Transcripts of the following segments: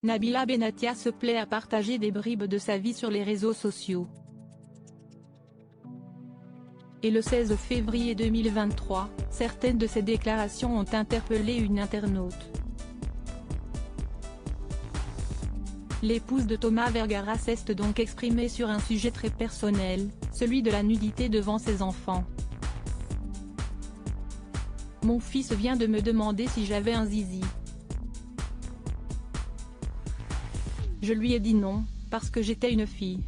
Nabila Benatia se plaît à partager des bribes de sa vie sur les réseaux sociaux. Et le 16 février 2023, certaines de ses déclarations ont interpellé une internaute. L'épouse de Thomas Vergara s'est donc exprimée sur un sujet très personnel, celui de la nudité devant ses enfants. Mon fils vient de me demander si j'avais un zizi. Je lui ai dit non, parce que j'étais une fille.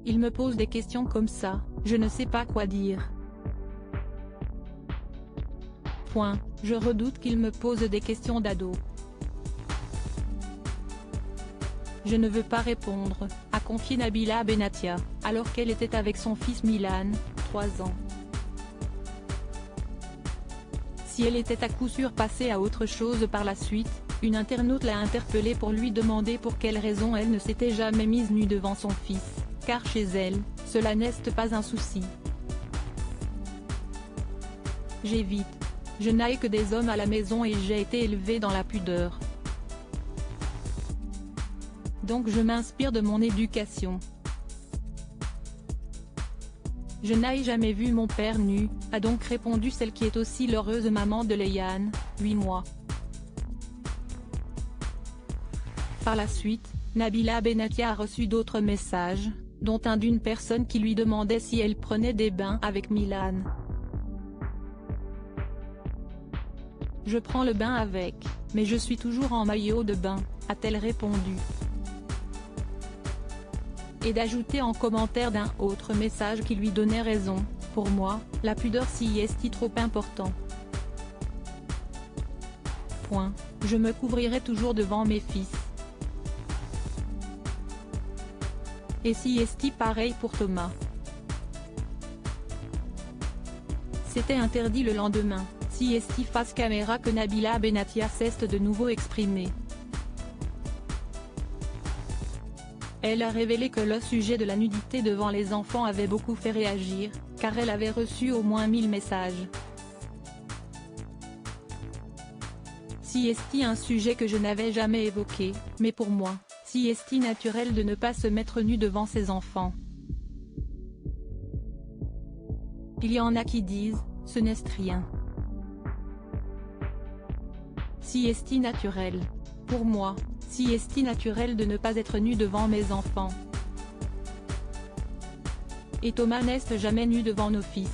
Il me pose des questions comme ça, je ne sais pas quoi dire. Point, je redoute qu'il me pose des questions d'ado. Je ne veux pas répondre, a confié Nabila Benatia, alors qu'elle était avec son fils Milan, 3 ans. Si elle était à coup sûr passée à autre chose par la suite, une internaute l'a interpellée pour lui demander pour quelle raison elle ne s'était jamais mise nue devant son fils, car chez elle, cela n'est pas un souci. J'évite. Je n'ai que des hommes à la maison et j'ai été élevée dans la pudeur. Donc je m'inspire de mon éducation. Je n'ai jamais vu mon père nu, a donc répondu celle qui est aussi l'heureuse maman de Léane, 8 mois. Par la suite, Nabila Benatia a reçu d'autres messages, dont un d'une personne qui lui demandait si elle prenait des bains avec Milan. Je prends le bain avec, mais je suis toujours en maillot de bain, a-t-elle répondu. Et d'ajouter en commentaire d'un autre message qui lui donnait raison, pour moi, la pudeur si est trop important. Point, je me couvrirai toujours devant mes fils. Et si est pareil pour Thomas. C'était interdit le lendemain, si est face caméra que Nabila Benatia s'est de nouveau exprimée. Elle a révélé que le sujet de la nudité devant les enfants avait beaucoup fait réagir, car elle avait reçu au moins 1000 messages. Si est un sujet que je n'avais jamais évoqué, mais pour moi, si est naturel de ne pas se mettre nu devant ses enfants. Il y en a qui disent, ce n'est rien. Si est naturel. Pour moi, si est naturel de ne pas être nu devant mes enfants. Et Thomas n'est jamais nu devant nos fils.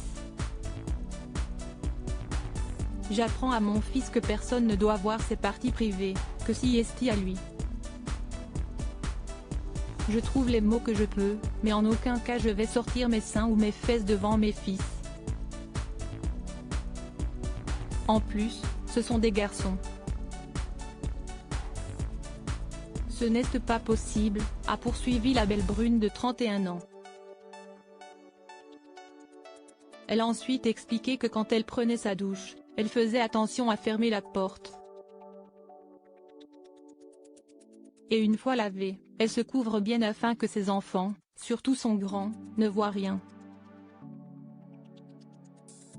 J'apprends à mon fils que personne ne doit voir ses parties privées, que si est à lui. Je trouve les mots que je peux, mais en aucun cas je vais sortir mes seins ou mes fesses devant mes fils. En plus, ce sont des garçons. Ce n'est pas possible, a poursuivi la belle brune de 31 ans. Elle a ensuite expliqué que quand elle prenait sa douche, elle faisait attention à fermer la porte. Et une fois lavée, elle se couvre bien afin que ses enfants, surtout son grand, ne voient rien.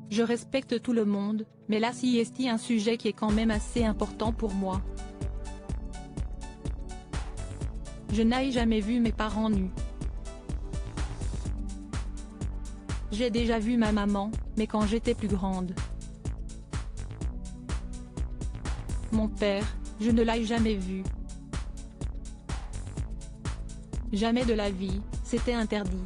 Je respecte tout le monde, mais là si est un sujet qui est quand même assez important pour moi. Je n'ai jamais vu mes parents nus. J'ai déjà vu ma maman, mais quand j'étais plus grande. Mon père, je ne l'ai jamais vu. Jamais de la vie, c'était interdit.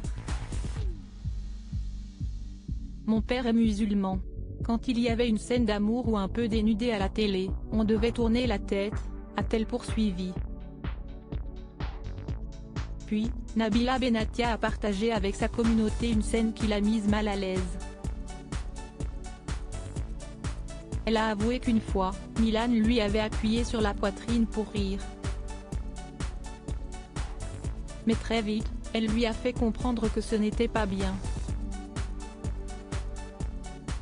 Mon père est musulman. Quand il y avait une scène d'amour ou un peu dénudé à la télé, on devait tourner la tête, a-t-elle poursuivi. Puis, Nabila Benatia a partagé avec sa communauté une scène qui l'a mise mal à l'aise. Elle a avoué qu'une fois, Milan lui avait appuyé sur la poitrine pour rire. Mais très vite, elle lui a fait comprendre que ce n'était pas bien.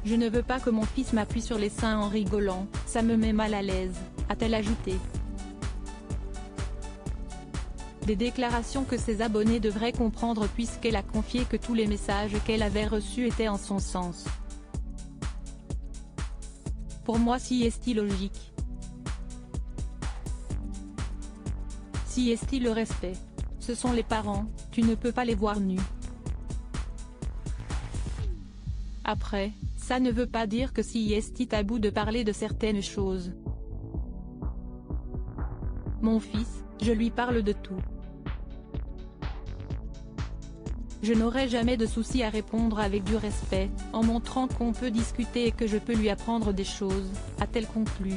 Je ne veux pas que mon fils m'appuie sur les seins en rigolant, ça me met mal à l'aise, a-t-elle ajouté. Des déclarations que ses abonnés devraient comprendre puisqu'elle a confié que tous les messages qu'elle avait reçus étaient en son sens. Pour moi si est logique. Si est-il le respect? Ce sont les parents, tu ne peux pas les voir nus. Après, ça ne veut pas dire que si est tabou de parler de certaines choses. Mon fils, je lui parle de tout. Je n'aurai jamais de souci à répondre avec du respect, en montrant qu'on peut discuter et que je peux lui apprendre des choses, a-t-elle conclu.